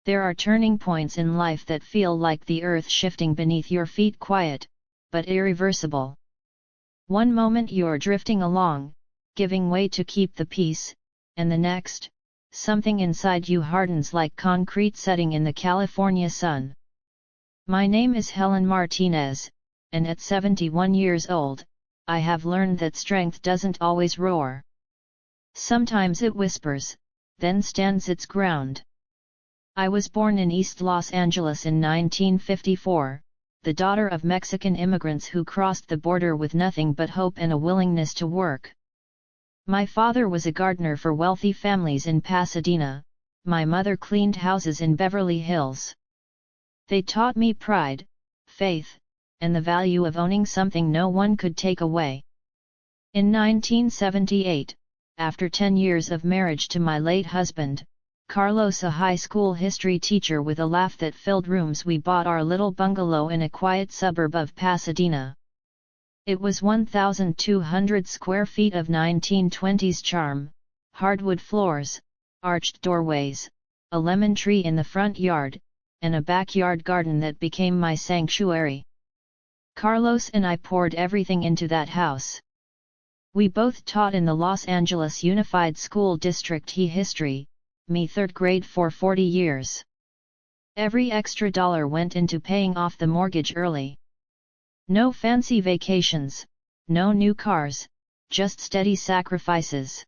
There are turning points in life that feel like the earth shifting beneath your feet, quiet, but irreversible. One moment you're drifting along, giving way to keep the peace, and the next, something inside you hardens like concrete setting in the California sun. My name is Helen Martinez, and at 71 years old, I have learned that strength doesn't always roar. Sometimes it whispers, then stands its ground. I was born in East Los Angeles in 1954, the daughter of Mexican immigrants who crossed the border with nothing but hope and a willingness to work. My father was a gardener for wealthy families in Pasadena, my mother cleaned houses in Beverly Hills. They taught me pride, faith, and the value of owning something no one could take away. In 1978, after 10 years of marriage to my late husband, Carlos, a high school history teacher with a laugh that filled rooms, we bought our little bungalow in a quiet suburb of Pasadena. It was 1,200 square feet of 1920s charm, hardwood floors, arched doorways, a lemon tree in the front yard, and a backyard garden that became my sanctuary. Carlos and I poured everything into that house. We both taught in the Los Angeles Unified School District, he history, me third grade, for 40 years. Every extra dollar went into paying off the mortgage early. No fancy vacations, no new cars, just steady sacrifices.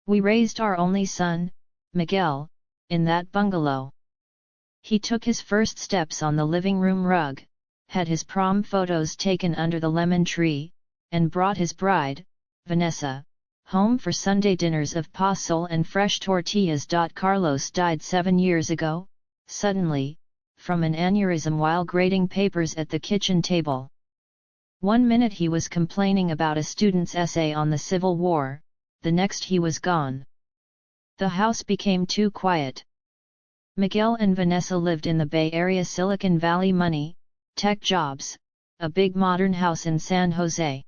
We raised our only son, Miguel, in that bungalow. He took his first steps on the living room rug, had his prom photos taken under the lemon tree, and brought his bride, Vanessa, home for Sunday dinners of pozole and fresh tortillas. Carlos died 7 years ago, suddenly, from an aneurysm while grading papers at the kitchen table. One minute he was complaining about a student's essay on the Civil War, the next he was gone. The house became too quiet. Miguel and Vanessa lived in the Bay Area, Silicon Valley, money, tech jobs, a big modern house in San Jose.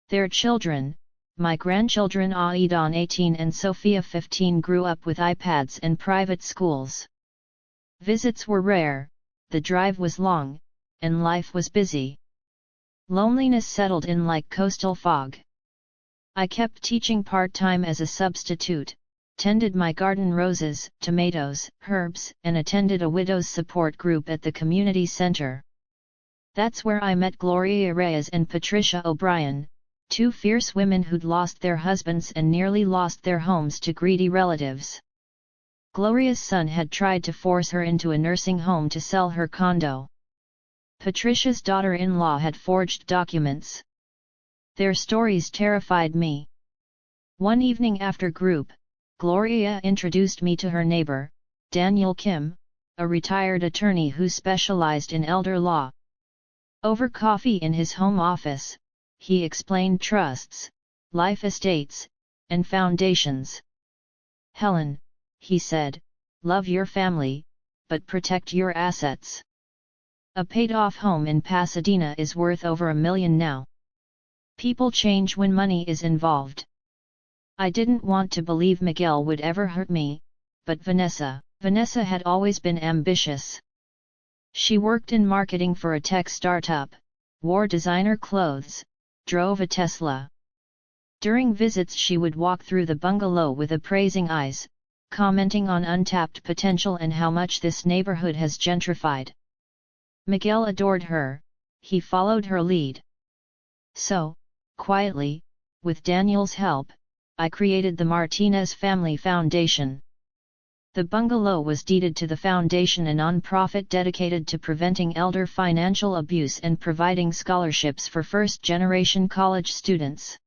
Their children, my grandchildren Aidan 18 and Sophia 15, grew up with iPads and private schools. Visits were rare, the drive was long, and life was busy. Loneliness settled in like coastal fog. I kept teaching part-time as a substitute, tended my garden, roses, tomatoes, herbs, and attended a widows support group at the community center. That's where I met Gloria Reyes and Patricia O'Brien, two fierce women who'd lost their husbands and nearly lost their homes to greedy relatives. Gloria's son had tried to force her into a nursing home to sell her condo. Patricia's daughter-in-law had forged documents. Their stories terrified me. One evening after group, Gloria introduced me to her neighbor, Daniel Kim, a retired attorney who specialized in elder law. Over coffee in his home office, he explained trusts, life estates, and foundations. "Helen," he said, "love your family, but protect your assets. A paid-off home in Pasadena is worth over $1 million now. People change when money is involved." I didn't want to believe Miguel would ever hurt me, but Vanessa had always been ambitious. She worked in marketing for a tech startup, wore designer clothes, drove a Tesla. During visits she would walk through the bungalow with appraising eyes, commenting on untapped potential and how much this neighborhood has gentrified. Miguel adored her, he followed her lead. So, quietly, with Daniel's help, I created the Martinez Family Foundation. The bungalow was deeded to the foundation, a non-profit dedicated to preventing elder financial abuse and providing scholarships for first-generation college students.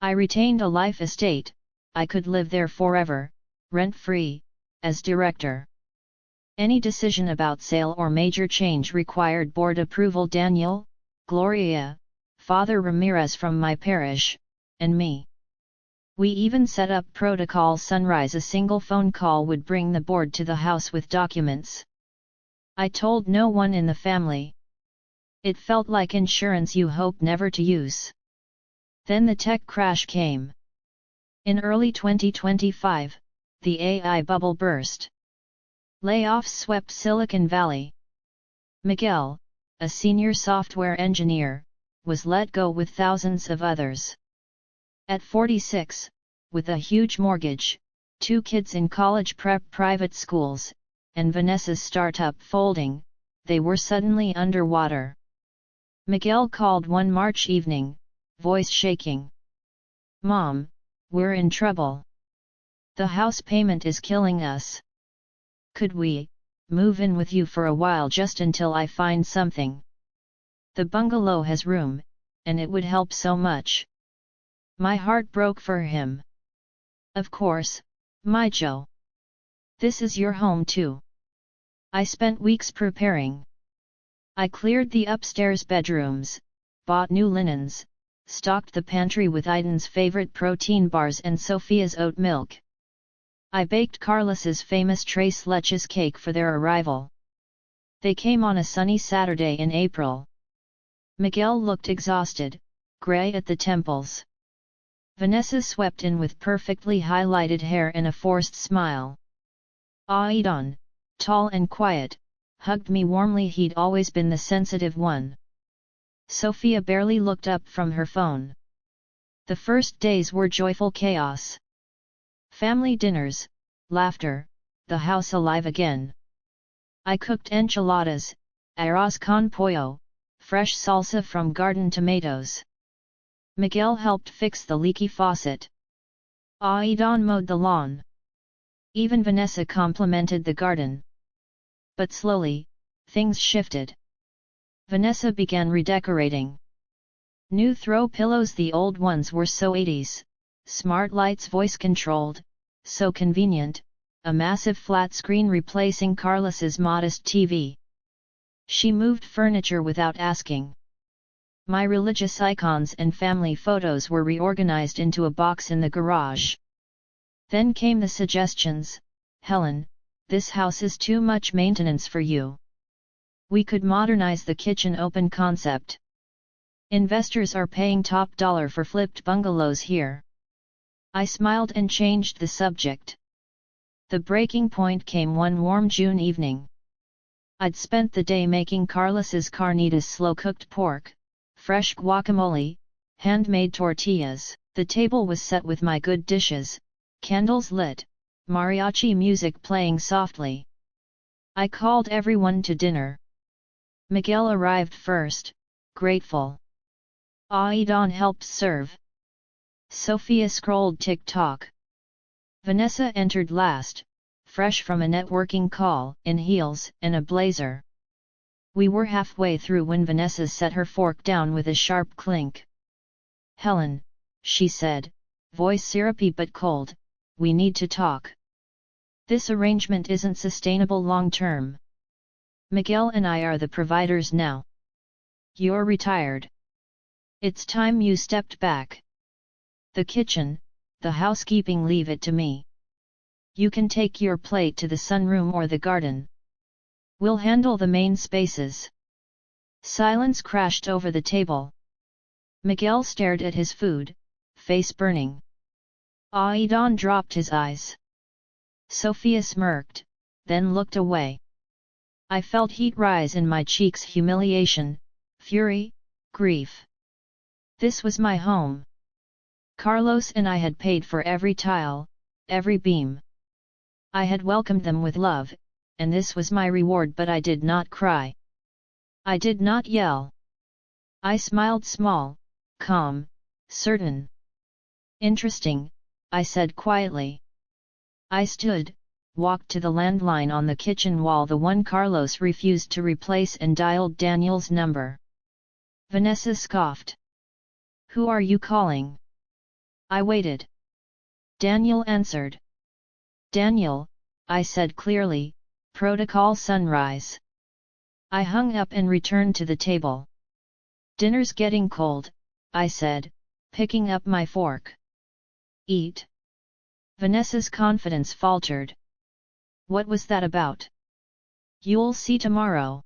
I retained a life estate, I could live there forever, rent-free, as director. Any decision about sale or major change required board approval. Daniel, Gloria, Father Ramirez from my parish, and me. We even set up protocol. Sunrise, a single phone call would bring the board to the house with documents. I told no one in the family. It felt like insurance you hope never to use. Then the tech crash came. In early 2025, the AI bubble burst. Layoffs swept Silicon Valley. Miguel, a senior software engineer, was let go with thousands of others. At 46, with a huge mortgage, 2 kids in college prep private schools, and Vanessa's startup folding, they were suddenly underwater. Miguel called one March evening, voice shaking. "Mom, we're in trouble. The house payment is killing us. Could we move in with you for a while just until I find something? The bungalow has room, and it would help so much." My heart broke for him. "Of course, my Joe. This is your home too." I spent weeks preparing. I cleared the upstairs bedrooms, bought new linens, stocked the pantry with Aiden's favorite protein bars and Sophia's oat milk. I baked Carlos's famous tres leches cake for their arrival. They came on a sunny Saturday in April. Miguel looked exhausted, gray at the temples. Vanessa swept in with perfectly highlighted hair and a forced smile. Aidan, tall and quiet, hugged me warmly. He'd always been the sensitive one. Sophia barely looked up from her phone. The first days were joyful chaos. Family dinners, laughter, the house alive again. I cooked enchiladas, arroz con pollo, fresh salsa from garden tomatoes. Miguel helped fix the leaky faucet. Aidan mowed the lawn. Even Vanessa complimented the garden. But slowly, things shifted. Vanessa began redecorating. New throw pillows, the old ones were so 80s, smart lights voice controlled, so convenient, a massive flat screen replacing Carlos's modest TV. She moved furniture without asking. My religious icons and family photos were reorganized into a box in the garage. Then came the suggestions. "Helen, this house is too much maintenance for you. We could modernize the kitchen, open concept. Investors are paying top dollar for flipped bungalows here." I smiled and changed the subject. The breaking point came one warm June evening. I'd spent the day making Carlos's carnitas slow-cooked pork, fresh guacamole, handmade tortillas. The table was set with my good dishes, candles lit, mariachi music playing softly. I called everyone to dinner. Miguel arrived first, grateful. Aidan helped serve. Sophia scrolled TikTok. Vanessa entered last, fresh from a networking call, in heels and a blazer. We were halfway through when Vanessa set her fork down with a sharp clink. "Helen," she said, voice syrupy but cold, "we need to talk. This arrangement isn't sustainable long term. Miguel and I are the providers now. You're retired. It's time you stepped back. The kitchen, the housekeeping, leave it to me. You can take your plate to the sunroom or the garden. We'll handle the main spaces." Silence crashed over the table. Miguel stared at his food, face burning. Aidan dropped his eyes. Sophia smirked, then looked away. I felt heat rise in my cheeks, humiliation, fury, grief. This was my home. Carlos and I had paid for every tile, every beam. I had welcomed them with love, and this was my reward, but I did not cry. I did not yell. I smiled small, calm, certain. "Interesting," I said quietly. I stood, walked to the landline on the kitchen wall, the one Carlos refused to replace, and dialed Daniel's number. Vanessa scoffed. "Who are you calling?" I waited. Daniel answered. "Daniel," I said clearly, "protocol sunrise." I hung up and returned to the table. "Dinner's getting cold," I said, picking up my fork. "Eat." Vanessa's confidence faltered. What was that about? "You'll see tomorrow."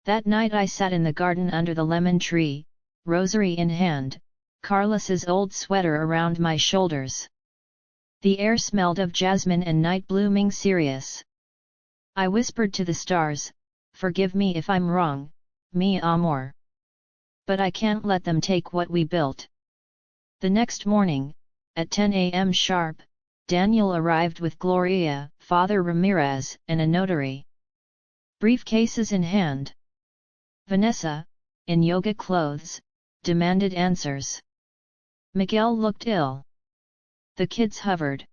That night I sat in the garden under the lemon tree, rosary in hand, Carlos's old sweater around my shoulders. The air smelled of jasmine and night blooming cereus. I whispered to the stars, "Forgive me if I'm wrong, mi amor. But I can't let them take what we built." The next morning, at 10 a.m. sharp, Daniel arrived with Gloria, Father Ramirez, and a notary. Briefcases in hand. Vanessa, in yoga clothes, demanded answers. Miguel looked ill. The kids hovered.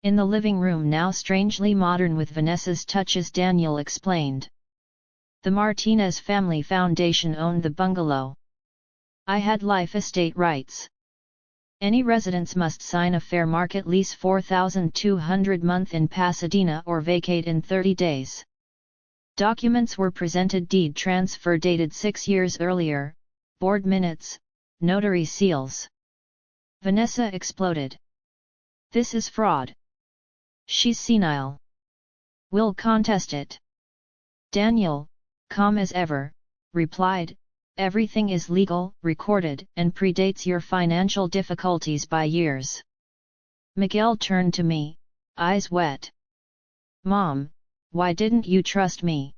In the living room, now strangely modern with Vanessa's touches, Daniel explained. The Martinez family foundation owned the bungalow. I had life estate rights. Any residents must sign a fair market lease, 4,200 month in Pasadena, or vacate in 30 days. Documents were presented, deed transfer dated 6 years earlier, board minutes, notary seals. Vanessa exploded. "This is fraud. She's senile. We'll contest it." Daniel, calm as ever, replied, "Everything is legal, recorded, and predates your financial difficulties by years." Miguel turned to me, eyes wet. "Mom, why didn't you trust me?"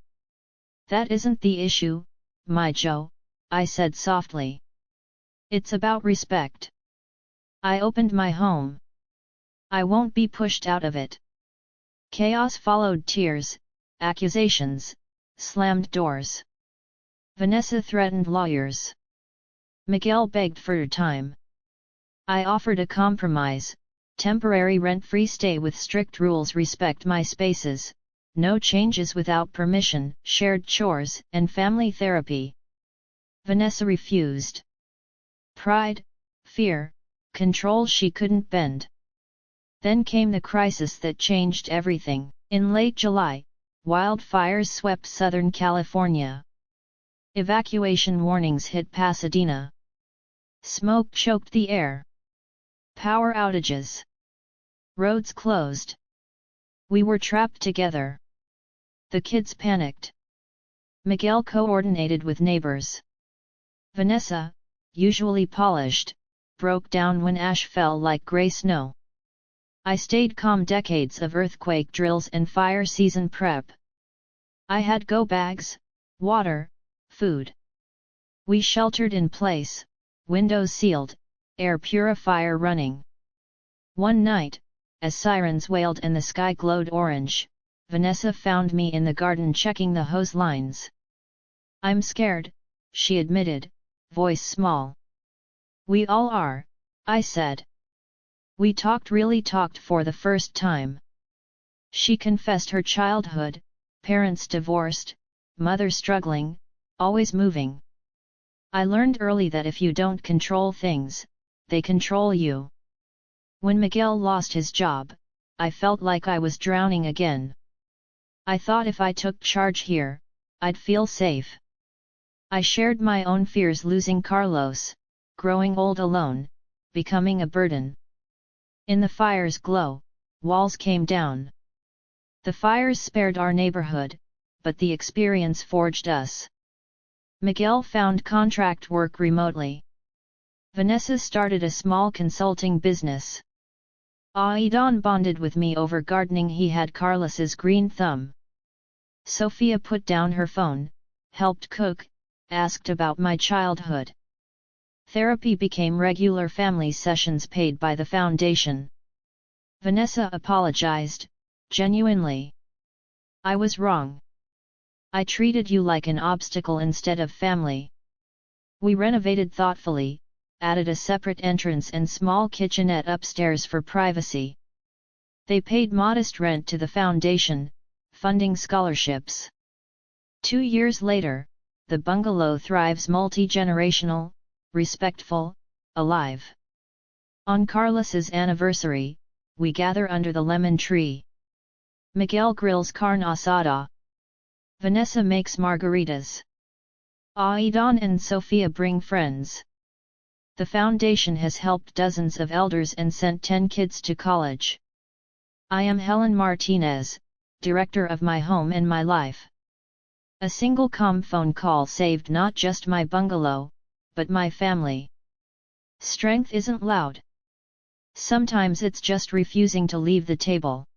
"That isn't the issue, my Joe," I said softly. "It's about respect. I opened my home. I won't be pushed out of it." Chaos followed, tears, accusations, slammed doors. Vanessa threatened lawyers. Miguel begged for time. I offered a compromise: temporary rent-free stay with strict rules, respect my spaces, no changes without permission, shared chores, and family therapy. Vanessa refused. Pride, fear, control she couldn't bend. Then came the crisis that changed everything. In late July, wildfires swept Southern California. Evacuation warnings hit Pasadena. Smoke choked the air. Power outages. Roads closed. We were trapped together. The kids panicked. Miguel coordinated with neighbors. Vanessa, usually polished, broke down when ash fell like gray snow. I stayed calm, decades of earthquake drills and fire season prep. I had go bags, water, food. We sheltered in place, windows sealed, air purifier running. One night, as sirens wailed and the sky glowed orange, Vanessa found me in the garden checking the hose lines. "I'm scared," she admitted, voice small. "We all are," I said. We really talked for the first time. She confessed her childhood, parents divorced, mother struggling, always moving. "I learned early that if you don't control things, they control you." When Miguel lost his job, I felt like I was drowning again. I thought if I took charge here, I'd feel safe. I shared my own fears: losing Carlos, growing old alone, becoming a burden. In the fire's glow, walls came down. The fires spared our neighborhood, but the experience forged us. Miguel found contract work remotely. Vanessa started a small consulting business. Aidan bonded with me over gardening. He had Carlos's green thumb. Sophia put down her phone, helped cook, asked about my childhood. Therapy became regular family sessions paid by the foundation. Vanessa apologized, genuinely. "I was wrong. I treated you like an obstacle instead of family." We renovated thoughtfully, added a separate entrance and small kitchenette upstairs for privacy. They paid modest rent to the foundation, funding scholarships. 2 years later, the bungalow thrives, multi-generational, respectful, alive. On Carlos's anniversary, we gather under the lemon tree. Miguel grills carne asada. Vanessa makes margaritas. Aidan and Sophia bring friends. The foundation has helped dozens of elders and sent 10 kids to college. I am Helen Martinez, director of my home and my life. A single calm phone call saved not just my bungalow, but my family. Strength isn't loud. Sometimes it's just refusing to leave the table.